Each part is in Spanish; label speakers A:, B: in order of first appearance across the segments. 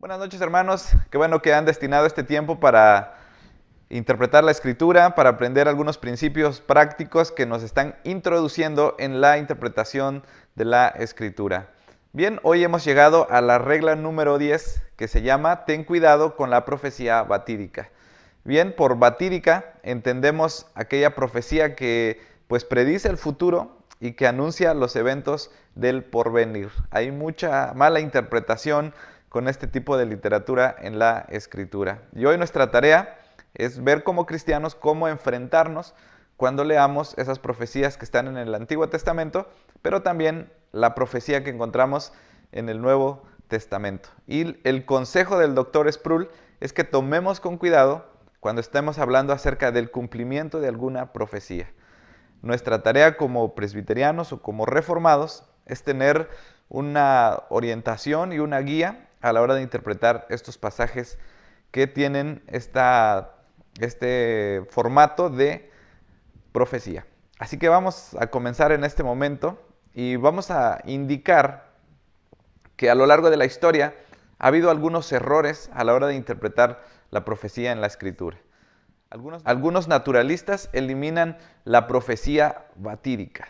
A: Buenas noches, hermanos. Qué bueno que han destinado este tiempo para interpretar la Escritura, para aprender algunos principios prácticos que nos están introduciendo en la interpretación de la Escritura. Bien, hoy hemos llegado a la regla número 10, que se llama Ten cuidado con la profecía batídica. Bien, por batídica entendemos aquella profecía que pues predice el futuro y que anuncia los eventos del porvenir. Hay mucha mala interpretación con este tipo de literatura en la Escritura. Y hoy nuestra tarea es ver como cristianos cómo enfrentarnos cuando leamos esas profecías que están en el Antiguo Testamento, pero también la profecía que encontramos en el Nuevo Testamento. Y el consejo del doctor Sproul es que tomemos con cuidado cuando estemos hablando acerca del cumplimiento de alguna profecía. Nuestra tarea como presbiterianos o como reformados es tener una orientación y una guía a la hora de interpretar estos pasajes que tienen este formato de profecía. Así que vamos a comenzar en este momento y vamos a indicar que a lo largo de la historia ha habido algunos errores a la hora de interpretar la profecía en la Escritura. Algunos naturalistas eliminan la profecía batídica.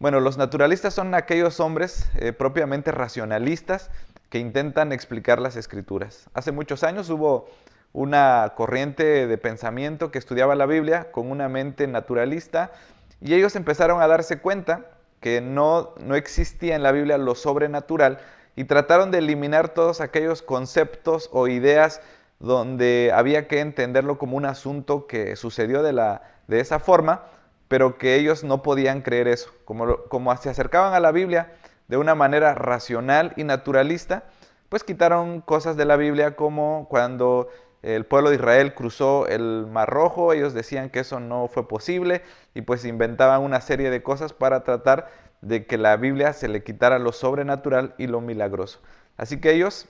A: Bueno, los naturalistas son aquellos hombres propiamente racionalistas que intentan explicar las Escrituras. Hace muchos años hubo una corriente de pensamiento que estudiaba la Biblia con una mente naturalista y ellos empezaron a darse cuenta que no existía en la Biblia lo sobrenatural y trataron de eliminar todos aquellos conceptos o ideas donde había que entenderlo como un asunto que sucedió de esa forma, pero que ellos no podían creer eso. Como se acercaban a la Biblia de una manera racional y naturalista, pues quitaron cosas de la Biblia como cuando el pueblo de Israel cruzó el Mar Rojo, ellos decían que eso no fue posible y pues inventaban una serie de cosas para tratar de que la Biblia se le quitara lo sobrenatural y lo milagroso. Así que ellos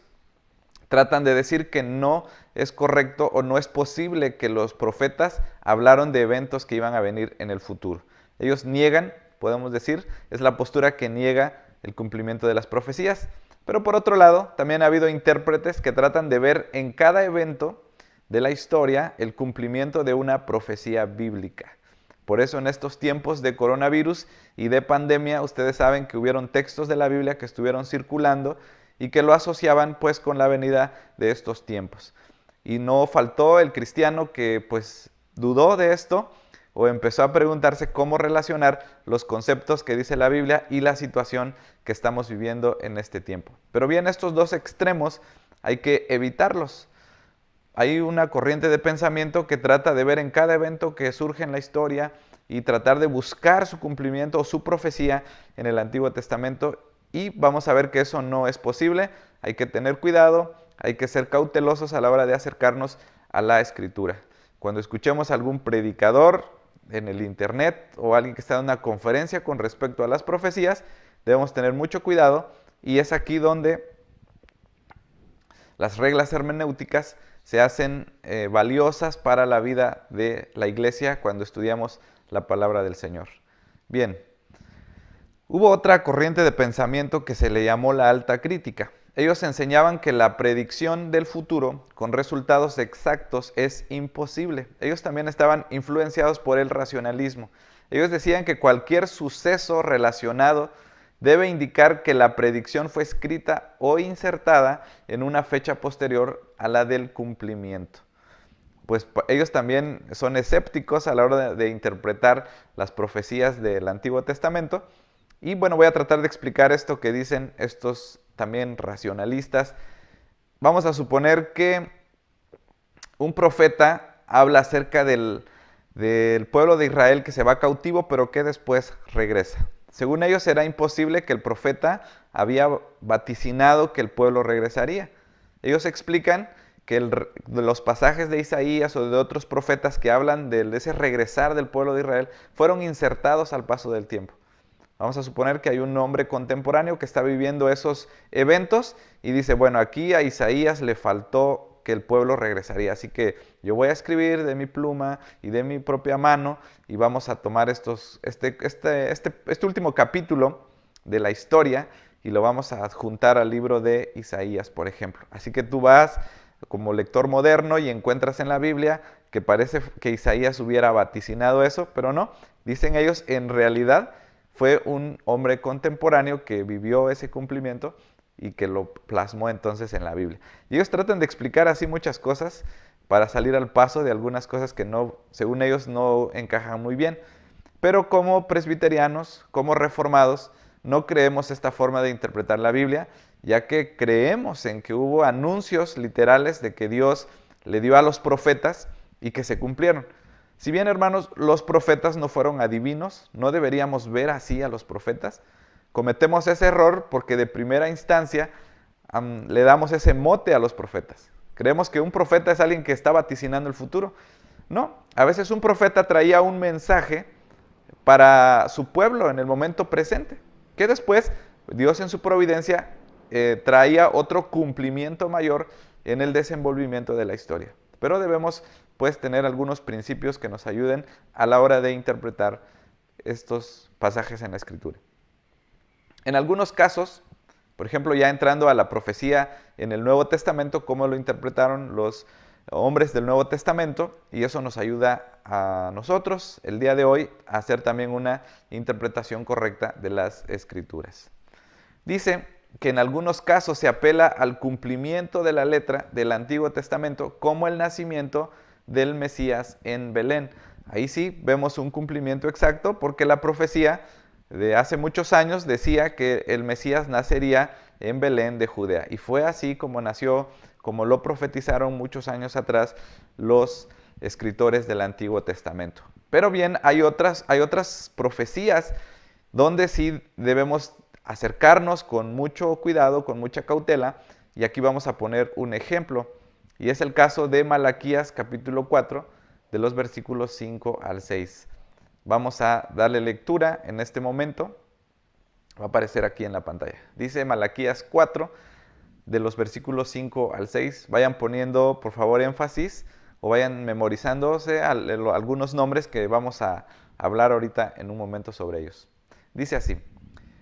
A: tratan de decir que no es correcto o no es posible que los profetas hablaron de eventos que iban a venir en el futuro. Ellos niegan, podemos decir, es la postura que niega el cumplimiento de las profecías. Pero por otro lado, también ha habido intérpretes que tratan de ver en cada evento de la historia el cumplimiento de una profecía bíblica. Por eso en estos tiempos de coronavirus y de pandemia, ustedes saben que hubieron textos de la Biblia que estuvieron circulando y que lo asociaban pues con la venida de estos tiempos. Y no faltó el cristiano que pues dudó de esto o empezó a preguntarse cómo relacionar los conceptos que dice la Biblia y la situación que estamos viviendo en este tiempo. Pero bien, estos dos extremos hay que evitarlos. Hay una corriente de pensamiento que trata de ver en cada evento que surge en la historia y tratar de buscar su cumplimiento o su profecía en el Antiguo Testamento, y vamos a ver que eso no es posible. Hay que tener cuidado, hay que ser cautelosos a la hora de acercarnos a la Escritura. Cuando escuchemos a algún predicador en el internet o alguien que está en una conferencia con respecto a las profecías, debemos tener mucho cuidado, y es aquí donde las reglas hermenéuticas se hacen valiosas para la vida de la iglesia cuando estudiamos la palabra del Señor. Bien, hubo otra corriente de pensamiento que se le llamó la alta crítica. Ellos enseñaban que la predicción del futuro con resultados exactos es imposible. Ellos también estaban influenciados por el racionalismo. Ellos decían que cualquier suceso relacionado debe indicar que la predicción fue escrita o insertada en una fecha posterior a la del cumplimiento. Pues ellos también son escépticos a la hora de interpretar las profecías del Antiguo Testamento. Y bueno, voy a tratar de explicar esto que dicen estos también racionalistas. Vamos a suponer que un profeta habla acerca del pueblo de Israel que se va cautivo, pero que después regresa. Según ellos, era imposible que el profeta había vaticinado que el pueblo regresaría. Ellos explican que de los pasajes de Isaías o de otros profetas que hablan de ese regresar del pueblo de Israel fueron insertados al paso del tiempo. Vamos a suponer que hay un hombre contemporáneo que está viviendo esos eventos y dice, bueno, aquí a Isaías le faltó que el pueblo regresaría, así que yo voy a escribir de mi pluma y de mi propia mano y vamos a tomar este último capítulo de la historia y lo vamos a adjuntar al libro de Isaías, por ejemplo. Así que tú vas como lector moderno y encuentras en la Biblia que parece que Isaías hubiera vaticinado eso, pero no. Dicen ellos, en realidad fue un hombre contemporáneo que vivió ese cumplimiento y que lo plasmó entonces en la Biblia. Y ellos tratan de explicar así muchas cosas para salir al paso de algunas cosas que no, según ellos, no encajan muy bien. Pero como presbiterianos, como reformados, no creemos esta forma de interpretar la Biblia, ya que creemos en que hubo anuncios literales de que Dios le dio a los profetas y que se cumplieron. Si bien, hermanos, los profetas no fueron adivinos, no deberíamos ver así a los profetas. Cometemos ese error porque de primera instancia le damos ese mote a los profetas. Creemos que un profeta es alguien que está vaticinando el futuro. No, a veces un profeta traía un mensaje para su pueblo en el momento presente, que después Dios en su providencia traía otro cumplimiento mayor en el desenvolvimiento de la historia. Pero debemos pues tener algunos principios que nos ayuden a la hora de interpretar estos pasajes en la Escritura. En algunos casos, por ejemplo, ya entrando a la profecía en el Nuevo Testamento, cómo lo interpretaron los hombres del Nuevo Testamento, y eso nos ayuda a nosotros el día de hoy a hacer también una interpretación correcta de las Escrituras. Dice que en algunos casos se apela al cumplimiento de la letra del Antiguo Testamento, como el nacimiento del Mesías en Belén. Ahí sí vemos un cumplimiento exacto, porque la profecía de hace muchos años decía que el Mesías nacería en Belén de Judea. Y fue así como nació, como lo profetizaron muchos años atrás los escritores del Antiguo Testamento. Pero bien, hay otras profecías donde sí debemos acercarnos con mucho cuidado, con mucha cautela, y aquí vamos a poner un ejemplo, y es el caso de Malaquías capítulo 4, de los versículos 5 al 6. Vamos a darle lectura en este momento, va a aparecer aquí en la pantalla. Dice Malaquías 4, de los versículos 5 al 6, vayan poniendo por favor énfasis o vayan memorizándose algunos nombres que vamos a hablar ahorita en un momento sobre ellos. Dice así: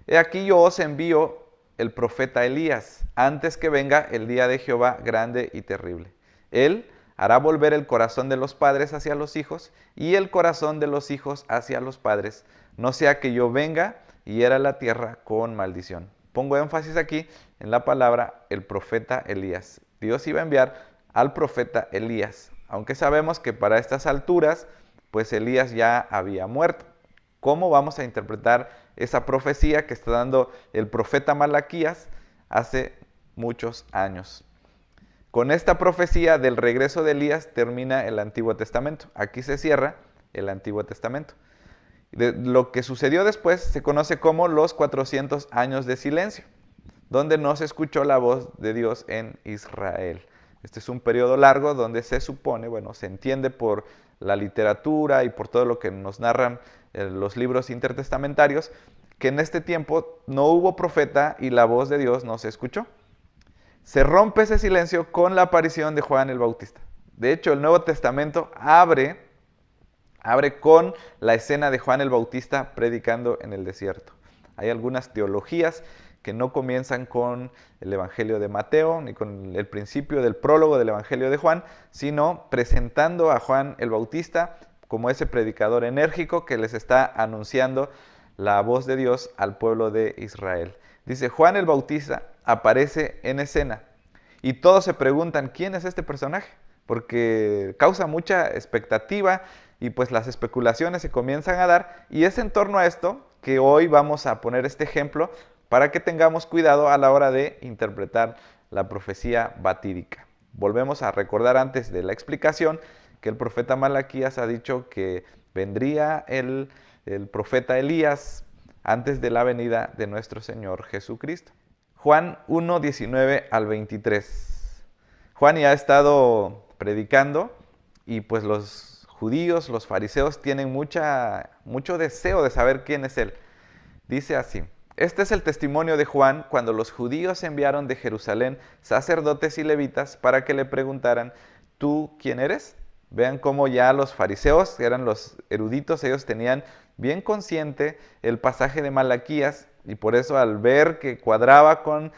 A: He aquí yo os envío el profeta Elías, antes que venga el día de Jehová grande y terrible. Él hará volver el corazón de los padres hacia los hijos y el corazón de los hijos hacia los padres, no sea que yo venga y hiera la tierra con maldición. Pongo énfasis aquí en la palabra el profeta Elías. Dios iba a enviar al profeta Elías, aunque sabemos que para estas alturas, pues Elías ya había muerto. ¿Cómo vamos a interpretar esa profecía que está dando el profeta Malaquías hace muchos años? Con esta profecía del regreso de Elías termina el Antiguo Testamento. Aquí se cierra el Antiguo Testamento. Lo que sucedió después se conoce como los 400 años de silencio, donde no se escuchó la voz de Dios en Israel. Este es un periodo largo donde se supone, se entiende por la literatura y por todo lo que nos narran los libros intertestamentarios, que en este tiempo no hubo profeta y la voz de Dios no se escuchó. Se rompe ese silencio con la aparición de Juan el Bautista. De hecho, el Nuevo Testamento abre con la escena de Juan el Bautista predicando en el desierto. Hay algunas teologías que no comienzan con el Evangelio de Mateo, ni con el principio del prólogo del Evangelio de Juan, sino presentando a Juan el Bautista como ese predicador enérgico que les está anunciando la voz de Dios al pueblo de Israel. Dice, Juan el Bautista aparece en escena y todos se preguntan, ¿quién es este personaje? Porque causa mucha expectativa y pues las especulaciones se comienzan a dar, y es en torno a esto que hoy vamos a poner este ejemplo para que tengamos cuidado a la hora de interpretar la profecía batídica. Volvemos a recordar antes de la explicación que el profeta Malaquías ha dicho que vendría el profeta Elías antes de la venida de nuestro Señor Jesucristo. Juan 1, 19 al 23. Juan ya ha estado predicando y pues los judíos, los fariseos tienen mucho deseo de saber quién es él. Dice así: Este es el testimonio de Juan cuando los judíos enviaron de Jerusalén sacerdotes y levitas para que le preguntaran, ¿tú quién eres? Vean cómo ya los fariseos, que eran los eruditos, ellos tenían bien consciente el pasaje de Malaquías, y por eso al ver que cuadraba con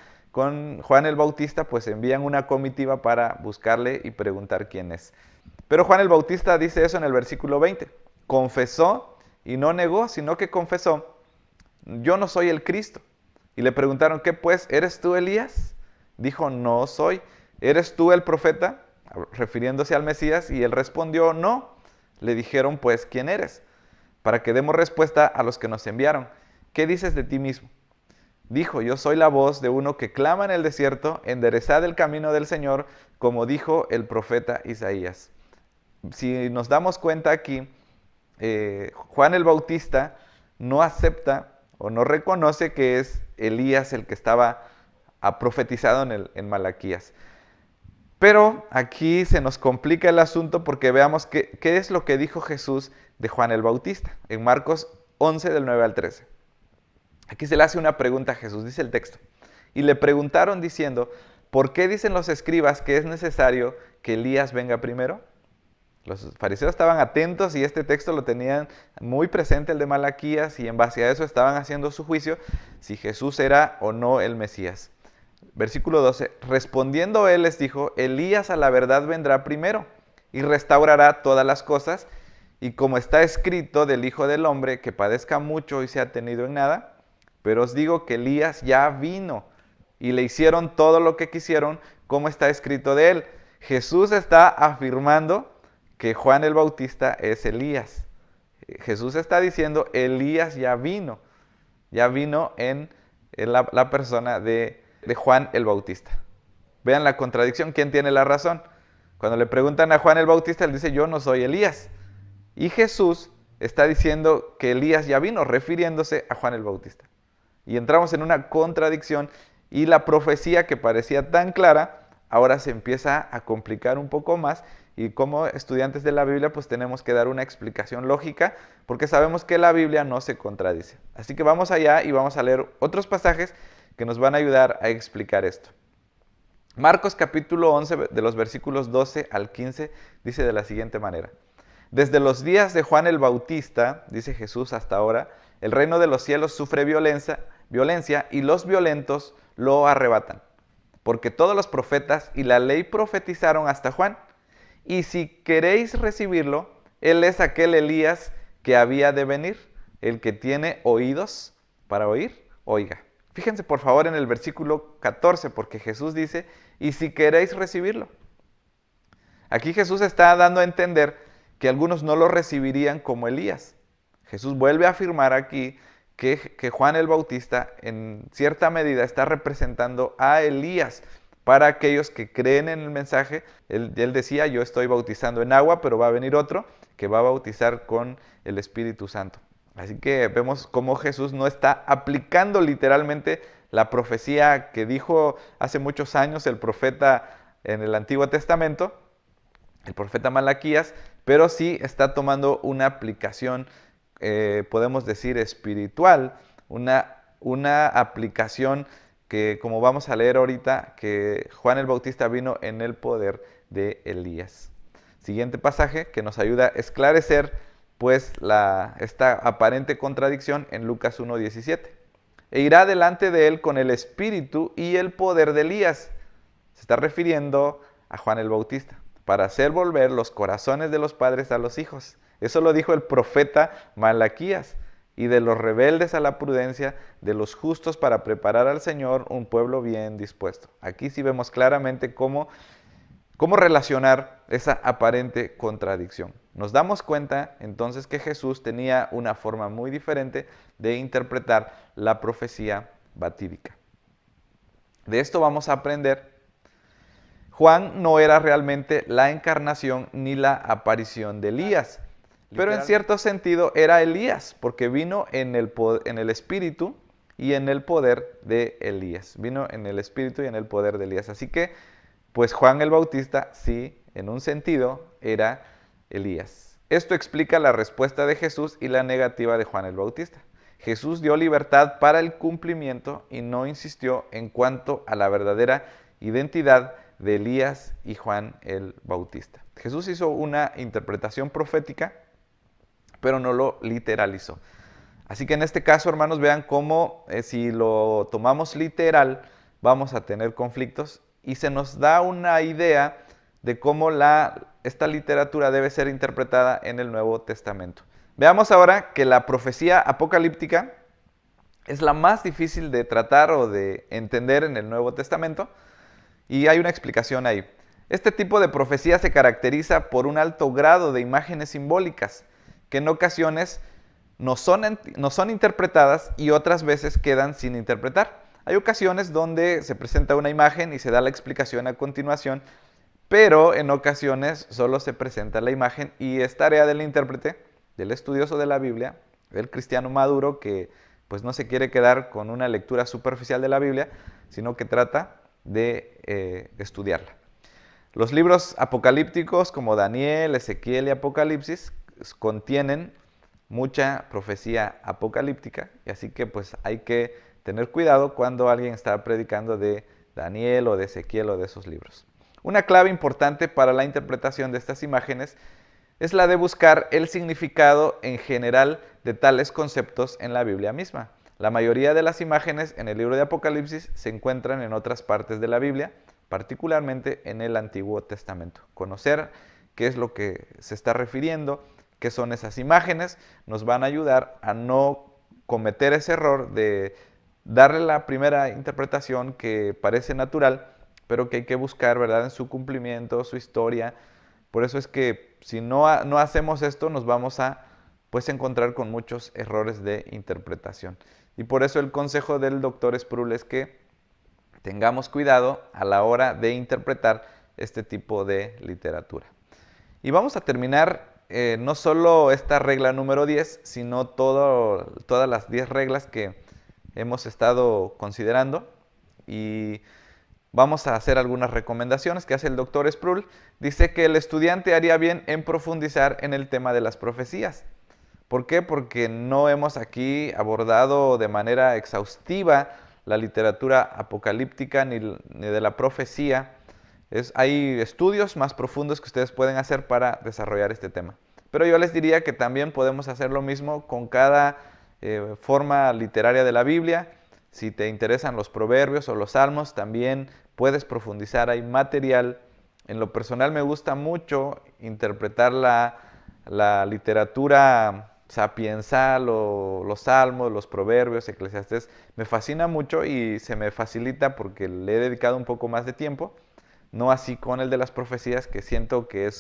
A: Juan el Bautista, pues envían una comitiva para buscarle y preguntar quién es. Pero Juan el Bautista dice eso en el versículo 20. Confesó y no negó, sino que confesó: yo no soy el Cristo. Y le preguntaron: ¿qué pues? ¿Eres tú Elías? Dijo: no soy. ¿Eres tú el profeta? Refiriéndose al Mesías. Y él respondió: no. Le dijeron: pues, ¿quién eres? Para que demos respuesta a los que nos enviaron. ¿Qué dices de ti mismo? Dijo: yo soy la voz de uno que clama en el desierto, enderezad el camino del Señor, como dijo el profeta Isaías. Si nos damos cuenta aquí, Juan el Bautista no acepta o no reconoce que es Elías el que estaba profetizado en Malaquías. Pero aquí se nos complica el asunto porque veamos qué es lo que dijo Jesús de Juan el Bautista, en Marcos 11 del 9 al 13. Aquí se le hace una pregunta a Jesús, dice el texto. Y le preguntaron diciendo: ¿por qué dicen los escribas que es necesario que Elías venga primero? Los fariseos estaban atentos y este texto lo tenían muy presente, el de Malaquías, y en base a eso estaban haciendo su juicio si Jesús era o no el Mesías. Versículo 12, respondiendo él les dijo: Elías a la verdad vendrá primero y restaurará todas las cosas, y como está escrito del Hijo del Hombre, que padezca mucho y sea tenido en nada, pero os digo que Elías ya vino y le hicieron todo lo que quisieron, como está escrito de él. Jesús está afirmando que Juan el Bautista es Elías. Jesús está diciendo: Elías ya vino en la persona de Juan el Bautista. Vean la contradicción, ¿quién tiene la razón? Cuando le preguntan a Juan el Bautista, él dice: yo no soy Elías. Y Jesús está diciendo que Elías ya vino, refiriéndose a Juan el Bautista. Y entramos en una contradicción y la profecía que parecía tan clara, ahora se empieza a complicar un poco más, y como estudiantes de la Biblia pues tenemos que dar una explicación lógica porque sabemos que la Biblia no se contradice. Así que vamos allá y vamos a leer otros pasajes que nos van a ayudar a explicar esto. Marcos capítulo 11 de los versículos 12 al 15 dice de la siguiente manera: desde los días de Juan el Bautista, dice Jesús, hasta ahora, el reino de los cielos sufre violencia y los violentos lo arrebatan. Porque todos los profetas y la ley profetizaron hasta Juan. Y si queréis recibirlo, él es aquel Elías que había de venir. El que tiene oídos para oír, oiga. Fíjense por favor en el versículo 14, porque Jesús dice: y si queréis recibirlo. Aquí Jesús está dando a entender que algunos no lo recibirían como Elías. Jesús vuelve a afirmar aquí que Juan el Bautista en cierta medida está representando a Elías. Para aquellos que creen en el mensaje, él decía: yo estoy bautizando en agua, pero va a venir otro que va a bautizar con el Espíritu Santo. Así que vemos cómo Jesús no está aplicando literalmente la profecía que dijo hace muchos años el profeta en el Antiguo Testamento, el profeta Malaquías, pero sí está tomando una aplicación, podemos decir, espiritual, una aplicación que, como vamos a leer ahorita, que Juan el Bautista vino en el poder de Elías. Siguiente pasaje que nos ayuda a esclarecer pues esta aparente contradicción en Lucas 1:17. E irá delante de él con el espíritu y el poder de Elías. Se está refiriendo a Juan el Bautista, para hacer volver los corazones de los padres a los hijos. Eso lo dijo el profeta Malaquías. Y de los rebeldes a la prudencia, de los justos para preparar al Señor un pueblo bien dispuesto. Aquí sí vemos claramente cómo relacionar esa aparente contradicción. Nos damos cuenta entonces que Jesús tenía una forma muy diferente de interpretar la profecía batídica. De esto vamos a aprender. Juan no era realmente la encarnación ni la aparición de Elías, pero en cierto sentido era Elías, porque vino en el espíritu y en el poder de Elías. Vino en el espíritu y en el poder de Elías. Así que, pues Juan el Bautista, sí, en un sentido, era Elías. Esto explica la respuesta de Jesús y la negativa de Juan el Bautista. Jesús dio libertad para el cumplimiento y no insistió en cuanto a la verdadera identidad de Elías y Juan el Bautista. Jesús hizo una interpretación profética, pero no lo literalizó. Así que en este caso, hermanos, vean cómo si lo tomamos literal, vamos a tener conflictos y se nos da una idea de cómo esta literatura debe ser interpretada en el Nuevo Testamento. Veamos ahora que la profecía apocalíptica es la más difícil de tratar o de entender en el Nuevo Testamento y hay una explicación ahí. Este tipo de profecía se caracteriza por un alto grado de imágenes simbólicas que en ocasiones no son interpretadas y otras veces quedan sin interpretar. Hay ocasiones donde se presenta una imagen y se da la explicación a continuación, pero en ocasiones solo se presenta la imagen y es tarea del intérprete, del estudioso de la Biblia, del cristiano maduro que pues no se quiere quedar con una lectura superficial de la Biblia, sino que trata de estudiarla. Los libros apocalípticos como Daniel, Ezequiel y Apocalipsis contienen mucha profecía apocalíptica, y así que pues hay que tener cuidado cuando alguien está predicando de Daniel o de Ezequiel o de esos libros. Una clave importante para la interpretación de estas imágenes es la de buscar el significado en general de tales conceptos en la Biblia misma. La mayoría de las imágenes en el libro de Apocalipsis se encuentran en otras partes de la Biblia, particularmente en el Antiguo Testamento. Conocer qué es lo que se está refiriendo, qué son esas imágenes, nos van a ayudar a no cometer ese error de darle la primera interpretación que parece natural, pero que hay que buscar, ¿verdad?, en su cumplimiento, su historia. Por eso es que si no hacemos esto, nos vamos a pues, encontrar con muchos errores de interpretación. Y por eso el consejo del doctor Sproul es que tengamos cuidado a la hora de interpretar este tipo de literatura. Y vamos a terminar no solo esta regla número 10, sino todas las 10 reglas que hemos estado considerando. Y vamos a hacer algunas recomendaciones que hace el doctor Sproul. Dice que el estudiante haría bien en profundizar en el tema de las profecías. ¿Por qué? Porque no hemos aquí abordado de manera exhaustiva la literatura apocalíptica ni de la profecía. Hay estudios más profundos que ustedes pueden hacer para desarrollar este tema. Pero yo les diría que también podemos hacer lo mismo con cada forma literaria de la Biblia. Si te interesan los proverbios o los salmos, también puedes profundizar. Hay material. En lo personal me gusta mucho interpretar la literatura sapiensal o los salmos, los proverbios, Eclesiastés. Me fascina mucho y se me facilita porque le he dedicado un poco más de tiempo. No así con el de las profecías, que siento que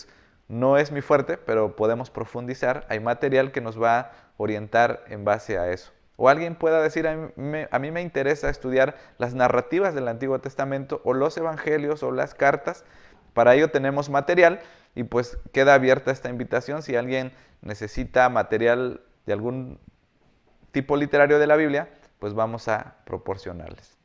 A: no es mi fuerte, pero podemos profundizar. Hay material que nos va a orientar en base a eso. O alguien pueda decir, a mí me interesa estudiar las narrativas del Antiguo Testamento o los evangelios o las cartas. Para ello tenemos material y pues queda abierta esta invitación. Si alguien necesita material de algún tipo literario de la Biblia, pues vamos a proporcionarles.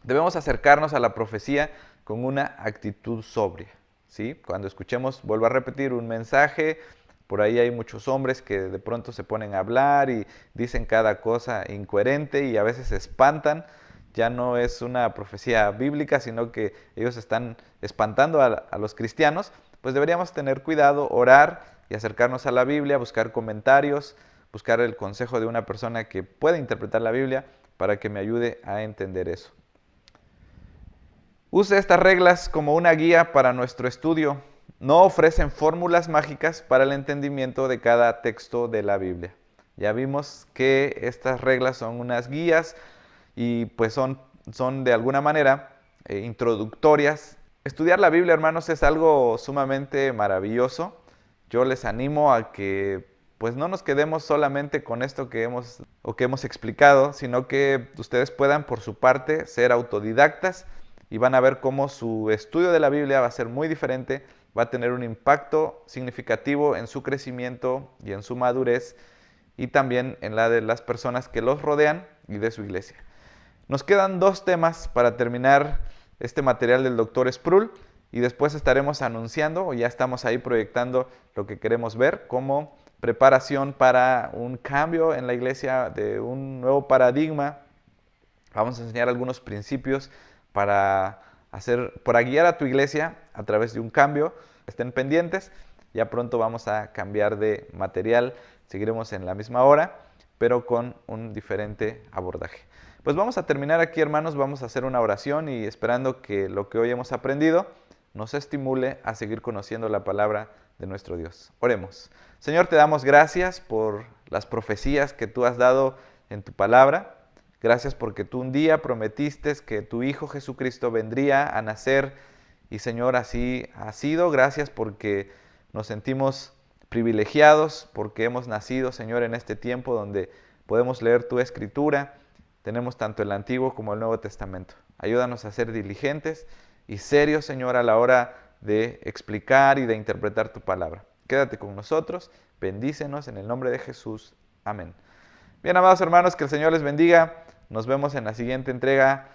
A: Debemos acercarnos a la profecía con una actitud sobria, ¿sí? Cuando escuchemos, vuelvo a repetir, un mensaje, por ahí hay muchos hombres que de pronto se ponen a hablar y dicen cada cosa incoherente y a veces se espantan. Ya no es una profecía bíblica, sino que ellos están espantando a los cristianos. Pues deberíamos tener cuidado, orar y acercarnos a la Biblia, buscar comentarios, buscar el consejo de una persona que pueda interpretar la Biblia para que me ayude a entender eso. Use estas reglas como una guía para nuestro estudio. No ofrecen fórmulas mágicas para el entendimiento de cada texto de la Biblia. Ya vimos que estas reglas son unas guías y pues son de alguna manera introductorias. Estudiar la Biblia, hermanos, es algo sumamente maravilloso. Yo les animo a que pues no nos quedemos solamente con esto que hemos explicado, sino que ustedes puedan por su parte ser autodidactas y van a ver cómo su estudio de la Biblia va a ser muy diferente, va a tener un impacto significativo en su crecimiento y en su madurez y también en la de las personas que los rodean y de su iglesia. Nos quedan 2 temas para terminar este material del Dr. Sproul y después estaremos anunciando o ya estamos ahí proyectando lo que queremos ver como preparación para un cambio en la iglesia, de un nuevo paradigma. Vamos a enseñar algunos principios para guiar a tu iglesia a través de un cambio. Estén pendientes, ya pronto vamos a cambiar de material seguiremos en la misma hora, pero con un diferente abordaje. Pues vamos a terminar aquí, hermanos, vamos a hacer una oración y esperando que lo que hoy hemos aprendido nos estimule a seguir conociendo la palabra de nuestro Dios. Oremos. Señor, te damos gracias por las profecías que tú has dado en tu palabra. Gracias porque tú un día prometiste que tu Hijo Jesucristo vendría a nacer y, Señor, así ha sido. Gracias porque nos sentimos privilegiados, porque hemos nacido, Señor, en este tiempo donde podemos leer tu Escritura. Tenemos tanto el Antiguo como el Nuevo Testamento. Ayúdanos a ser diligentes y serios, Señor, a la hora de explicar y de interpretar tu palabra. Quédate con nosotros, bendícenos en el nombre de Jesús. Amén. Bien, amados hermanos, que el Señor les bendiga. Nos vemos en la siguiente entrega